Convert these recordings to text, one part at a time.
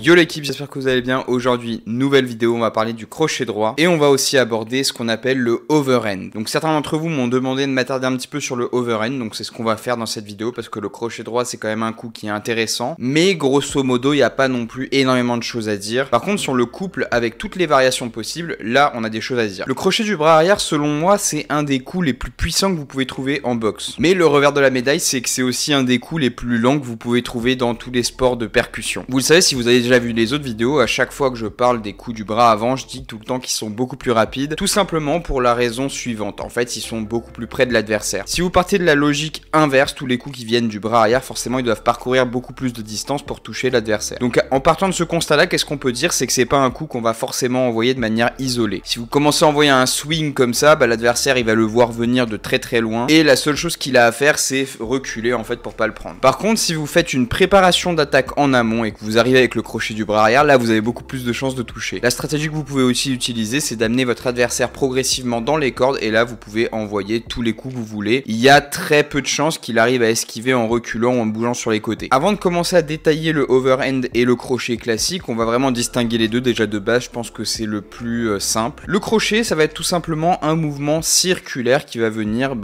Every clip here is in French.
Yo l'équipe, j'espère que vous allez bien. Aujourd'hui, nouvelle vidéo, on va parler du crochet droit et on va aussi aborder ce qu'on appelle le overhand. Donc certains d'entre vous m'ont demandé de m'attarder un petit peu sur le overhand, donc c'est ce qu'on va faire dans cette vidéo parce que le crochet droit c'est quand même un coup qui est intéressant, mais grosso modo il n'y a pas non plus énormément de choses à dire. Par contre sur le couple avec toutes les variations possibles, là on a des choses à dire. Le crochet du bras arrière selon moi c'est un des coups les plus puissants que vous pouvez trouver en boxe. Mais le revers de la médaille c'est que c'est aussi un des coups les plus lents que vous pouvez trouver dans tous les sports de percussion. Vous le savez, si vous avez déjà vu les autres vidéos, à chaque fois que je parle des coups du bras avant, je dis tout le temps qu'ils sont beaucoup plus rapides, tout simplement pour la raison suivante. En fait, ils sont beaucoup plus près de l'adversaire. Si vous partez de la logique inverse, tous les coups qui viennent du bras arrière, forcément, ils doivent parcourir beaucoup plus de distance pour toucher l'adversaire. Donc, en partant de ce constat-là, qu'est-ce qu'on peut dire? C'est que c'est pas un coup qu'on va forcément envoyer de manière isolée. Si vous commencez à envoyer un swing comme ça, l'adversaire, il va le voir venir de très très loin, et la seule chose qu'il a à faire, c'est reculer, en fait, pour pas le prendre. Par contre, si vous faites une préparation d'attaque en amont et que vous arrivez avec le crochet du bras arrière, là vous avez beaucoup plus de chances de toucher. La stratégie que vous pouvez aussi utiliser, c'est d'amener votre adversaire progressivement dans les cordes et là vous pouvez envoyer tous les coups que vous voulez. Il y a très peu de chances qu'il arrive à esquiver en reculant ou en bougeant sur les côtés. Avant de commencer à détailler le overhand et le crochet classique, on va vraiment distinguer les deux. Déjà de base, je pense que c'est le plus simple. Le crochet, ça va être tout simplement un mouvement circulaire qui va venir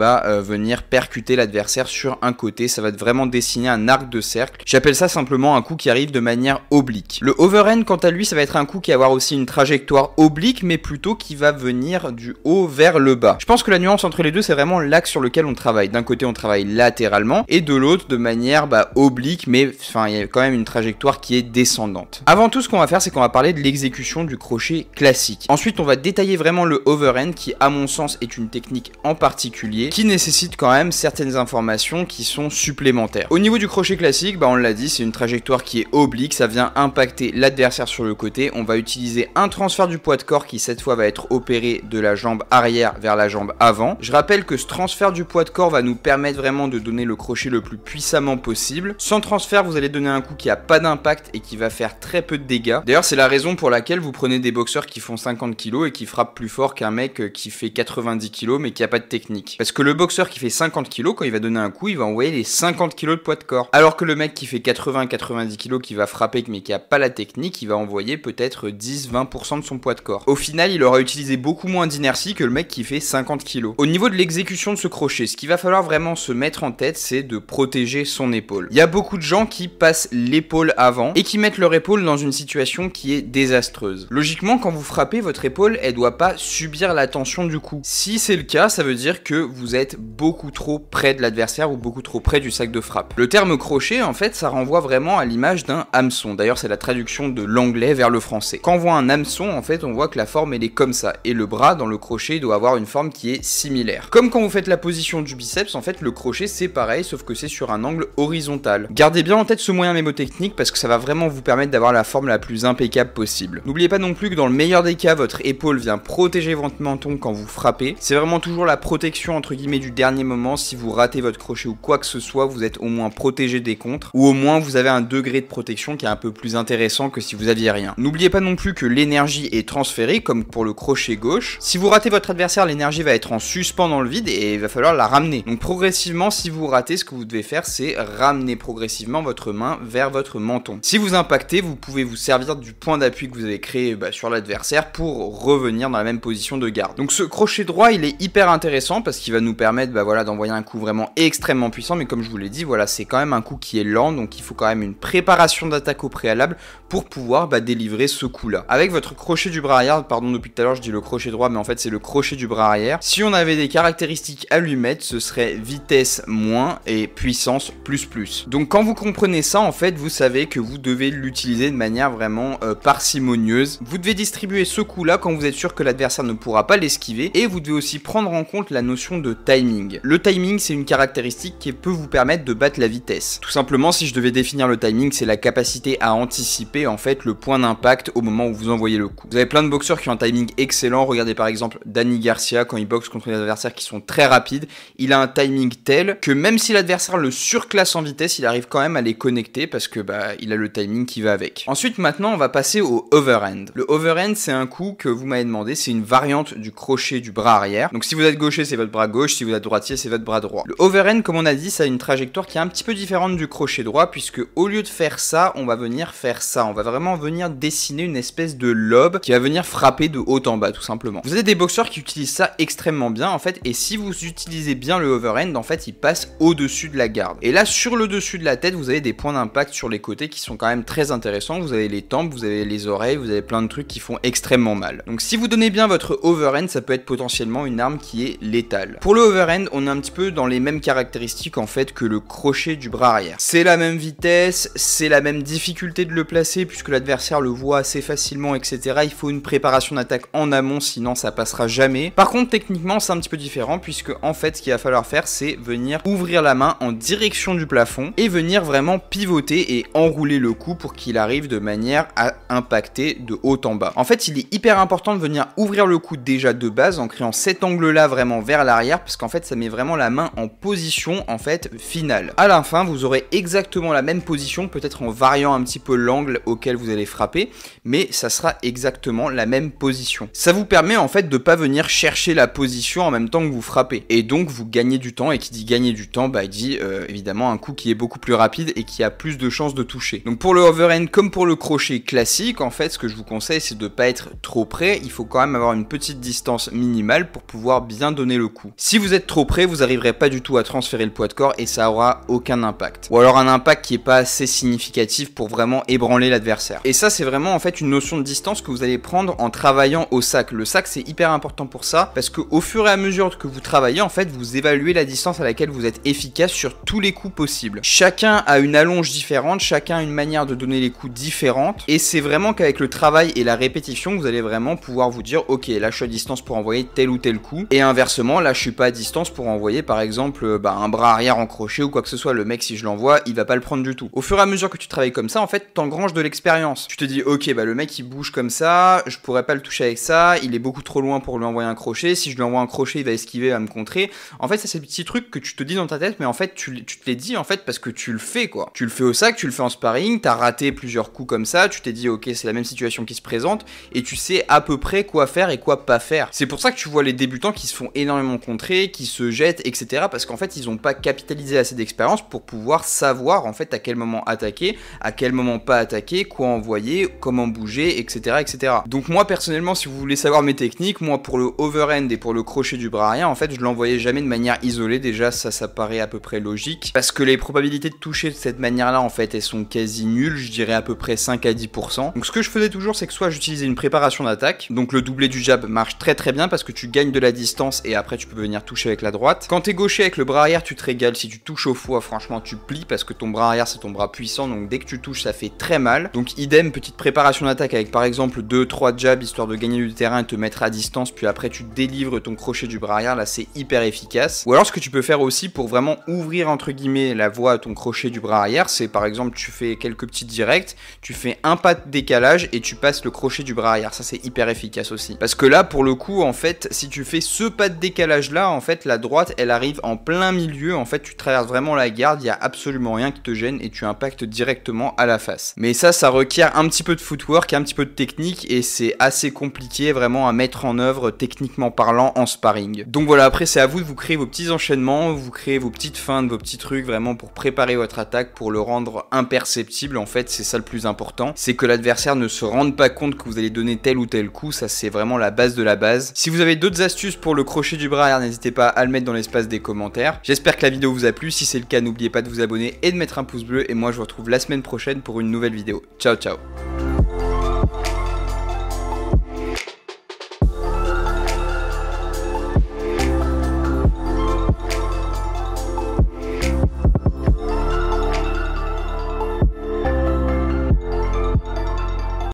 percuter l'adversaire sur un côté. Ça va vraiment dessiner un arc de cercle. J'appelle ça simplement un coup qui arrive de manière oblique. Le overhand, quant à lui, ça va être un coup qui va avoir aussi une trajectoire oblique, mais plutôt qui va venir du haut vers le bas. Je pense que la nuance entre les deux, c'est vraiment l'axe sur lequel on travaille. D'un côté, on travaille latéralement, et de l'autre, de manière oblique, mais enfin, il y a quand même une trajectoire qui est descendante. Avant tout, ce qu'on va faire, c'est qu'on va parler de l'exécution du crochet classique. Ensuite, on va détailler vraiment le overhand, qui, à mon sens, est une technique en particulier, qui nécessite quand même certaines informations qui sont supplémentaires. Au niveau du crochet classique, on l'a dit, c'est une trajectoire qui est oblique, ça vient impacter l'adversaire sur le côté. On va utiliser un transfert du poids de corps qui cette fois va être opéré de la jambe arrière vers la jambe avant. Je rappelle que ce transfert du poids de corps va nous permettre vraiment de donner le crochet le plus puissamment possible. Sans transfert, vous allez donner un coup qui a pas d'impact et qui va faire très peu de dégâts. D'ailleurs, c'est la raison pour laquelle vous prenez des boxeurs qui font 50 kg et qui frappent plus fort qu'un mec qui fait 90 kg mais qui a pas de technique. Parce que le boxeur qui fait 50 kg, quand il va donner un coup, il va envoyer les 50 kg de poids de corps. Alors que le mec qui fait 80-90 kg qui va frapper mais qui a pas la technique, il va envoyer peut-être 10-20% de son poids de corps. Au final, il aura utilisé beaucoup moins d'inertie que le mec qui fait 50 kg. Au niveau de l'exécution de ce crochet, ce qu'il va falloir vraiment se mettre en tête, c'est de protéger son épaule. Il y a beaucoup de gens qui passent l'épaule avant et qui mettent leur épaule dans une situation qui est désastreuse. Logiquement, quand vous frappez, votre épaule, elle doit pas subir la tension du coup. Si c'est le cas, ça veut dire que vous êtes beaucoup trop près de l'adversaire ou beaucoup trop près du sac de frappe. Le terme crochet, en fait, ça renvoie vraiment à l'image d'un hameçon. D'ailleurs, c'est la traduction de l'anglais vers le français. Quand on voit un hameçon, en fait, on voit que la forme, elle est comme ça. Et le bras, dans le crochet, doit avoir une forme qui est similaire. Comme quand vous faites la position du biceps, en fait, le crochet, c'est pareil, sauf que c'est sur un angle horizontal. Gardez bien en tête ce moyen mémotechnique parce que ça va vraiment vous permettre d'avoir la forme la plus impeccable possible. N'oubliez pas non plus que dans le meilleur des cas, votre épaule vient protéger votre menton quand vous frappez. C'est vraiment toujours la protection, entre guillemets, du dernier moment. Si vous ratez votre crochet ou quoi que ce soit, vous êtes au moins protégé des contres, ou au moins vous avez un degré de protection qui est un peu plus intéressant que si vous aviez rien. N'oubliez pas non plus que l'énergie est transférée, comme pour le crochet gauche. Si vous ratez votre adversaire, l'énergie va être en suspens dans le vide et il va falloir la ramener. Donc progressivement, si vous ratez, ce que vous devez faire, c'est ramener progressivement votre main vers votre menton. Si vous impactez, vous pouvez vous servir du point d'appui que vous avez créé sur l'adversaire pour revenir dans la même position de garde. Donc ce crochet droit, il est hyper intéressant parce qu'il va nous permettre d'envoyer un coup vraiment extrêmement puissant, mais comme je vous l'ai dit, c'est quand même un coup qui est lent, donc il faut quand même une préparation d'attaque au préalable pour pouvoir délivrer ce coup-là. Avec votre crochet du bras arrière, pardon, depuis tout à l'heure je dis le crochet droit, mais en fait c'est le crochet du bras arrière. Si on avait des caractéristiques à lui mettre, ce serait vitesse moins et puissance plus plus. Donc quand vous comprenez ça, en fait, vous savez que vous devez l'utiliser de manière vraiment parcimonieuse. Vous devez distribuer ce coup-là quand vous êtes sûr que l'adversaire ne pourra pas l'esquiver, et vous devez aussi prendre en compte la notion de timing. Le timing, c'est une caractéristique qui peut vous permettre de battre la vitesse. Tout simplement, si je devais définir le timing, c'est la capacité à anticiper en fait le point d'impact au moment où vous envoyez le coup. Vous avez plein de boxeurs qui ont un timing excellent. Regardez par exemple Danny Garcia quand il boxe contre des adversaires qui sont très rapides. Il a un timing tel que même si l'adversaire le surclasse en vitesse, il arrive quand même à les connecter parce que il a le timing qui va avec. Ensuite, maintenant, on va passer au overhand. Le overhand, c'est un coup que vous m'avez demandé, c'est une variante du crochet du bras arrière. Donc si vous êtes gaucher, c'est votre bras gauche, si vous êtes droitier, c'est votre bras droit. Le overhand, comme on a dit, ça a une trajectoire qui est un petit peu différente du crochet droit, puisque au lieu de faire ça, on va venir faire ça. On va vraiment venir dessiner une espèce de lob qui va venir frapper de haut en bas, tout simplement. Vous avez des boxeurs qui utilisent ça extrêmement bien, en fait, et si vous utilisez bien le overhand, en fait, il passe au-dessus de la garde. Et là, sur le dessus de la tête, vous avez des points d'impact sur les côtés qui sont quand même très intéressants. Vous avez les tempes, vous avez les oreilles, vous avez plein de trucs qui font extrêmement mal. Donc si vous donnez bien votre overhand, ça peut être potentiellement une arme qui est létale. Pour le overhand, on est un petit peu dans les mêmes caractéristiques en fait que le crochet du bras arrière. C'est la même vitesse, c'est la même difficulté de le placer puisque l'adversaire le voit assez facilement, etc. Il faut une préparation d'attaque en amont, sinon ça passera jamais. Par contre, techniquement, c'est un petit peu différent puisque en fait, ce qu'il va falloir faire, c'est venir ouvrir la main en direction du plafond et venir vraiment pivoter et enrouler le coup pour qu'il arrive de manière à impacter de haut en bas. En fait, il est hyper important de venir ouvrir le coup déjà de base en créant cet angle-là vraiment vers l'arrière parce qu'en fait, ça met vraiment la main en position en fait finale. À la fin, vous aurez exactement la même position, peut-être en variant un petit peu l'angle auquel vous allez frapper, mais ça sera exactement la même position. Ça vous permet en fait de pas venir chercher la position en même temps que vous frappez. Et donc, vous gagnez du temps, et qui dit gagner du temps, bah, dit évidemment un coup qui est beaucoup plus rapide et qui a plus de chances de toucher. Donc pour le overhand comme pour le crochet classique, en fait, ce que je vous conseille, c'est de pas être trop près. Il faut quand même avoir une petite distance minimale pour pouvoir bien donner le coup. Si vous êtes trop près, vous n'arriverez pas du tout à transférer le poids de corps et ça aura aucun impact. Ou alors un impact qui est pas assez significatif pour vraiment ébranler l'adversaire. Et ça, c'est vraiment en fait une notion de distance que vous allez prendre en travaillant au sac. Le sac, c'est hyper important pour ça parce que au fur et à mesure que vous travaillez, en fait, vous évaluez la distance à laquelle vous êtes efficace sur tous les coups possibles. Chacun a une allonge différente, chacun a une manière de donner les coups différente et c'est vraiment qu'avec le travail et la répétition que vous allez vraiment pouvoir vous dire ok, là je suis à distance pour envoyer tel ou tel coup et inversement, là je suis pas à distance pour envoyer par exemple un bras arrière en crochet ou quoi que ce soit. Le mec, si je l'envoie, il va pas le prendre du tout. Au fur et à mesure que tu travailles comme ça, en fait, t'engranges de l'expérience. Tu te dis ok, bah le mec il bouge comme ça, je pourrais pas le toucher avec ça, il est beaucoup trop loin pour lui envoyer un crochet, si je lui envoie un crochet il va esquiver, il va me contrer. En fait, ça c'est des petits trucs que tu te dis dans ta tête, mais en fait tu te les dis en fait parce que tu le fais quoi. Tu le fais au sac, tu le fais en sparring, t'as raté plusieurs coups comme ça, tu t'es dit ok, c'est la même situation qui se présente et tu sais à peu près quoi faire et quoi pas faire. C'est pour ça que tu vois les débutants qui se font énormément contrer, qui se jettent, etc. parce qu'en fait ils ont pas capitalisé assez d'expérience pour pouvoir savoir en fait à quel moment attaquer, à quel moment pas attaquer, quoi envoyer, comment bouger, etc., etc. Donc moi personnellement, si vous voulez savoir mes techniques, moi pour le overhand et pour le crochet du bras arrière, en fait je l'envoyais jamais de manière isolée. Déjà ça paraît à peu près logique parce que les probabilités de toucher de cette manière là en fait elles sont quasi nulles, je dirais à peu près 5 à 10%. Donc ce que je faisais toujours, c'est que soit j'utilisais une préparation d'attaque, donc le doublé du jab marche très très bien parce que tu gagnes de la distance et après tu peux venir toucher avec la droite. Quand t'es gaucher avec le bras arrière, tu te régales. Si tu touches au foie, franchement tu plies parce que ton bras arrière c'est ton bras puissant, donc dès que tu touches ça fait très mal. Donc idem, petite préparation d'attaque avec par exemple 2-3 jabs histoire de gagner du terrain et te mettre à distance, puis après tu délivres ton crochet du bras arrière, là c'est hyper efficace. Ou alors ce que tu peux faire aussi pour vraiment ouvrir entre guillemets la voie à ton crochet du bras arrière, c'est par exemple tu fais quelques petits directs, tu fais un pas de décalage et tu passes le crochet du bras arrière. Ça c'est hyper efficace aussi parce que là pour le coup en fait si tu fais ce pas de décalage là, en fait la droite elle arrive en plein milieu, en fait tu traverses vraiment la garde, il y a absolument rien qui te gêne et tu impactes directement à la face. Mais ça requiert un petit peu de footwork, un petit peu de technique et c'est assez compliqué vraiment à mettre en œuvre techniquement parlant en sparring. Donc voilà, après c'est à vous de vous créer vos petits enchaînements, vous créez vos petites feintes, vos petits trucs vraiment pour préparer votre attaque, pour le rendre imperceptible. En fait c'est ça le plus important, c'est que l'adversaire ne se rende pas compte que vous allez donner tel ou tel coup. Ça c'est vraiment la base de la base. Si vous avez d'autres astuces pour le crochet du bras arrière, n'hésitez pas à le mettre dans l'espace des commentaires. J'espère que la vidéo vous a plu, si c'est le cas n'oubliez pas de vous abonner et de mettre un pouce bleu et moi je vous retrouve la semaine prochaine pour une nouvelle vidéo. Ciao ciao.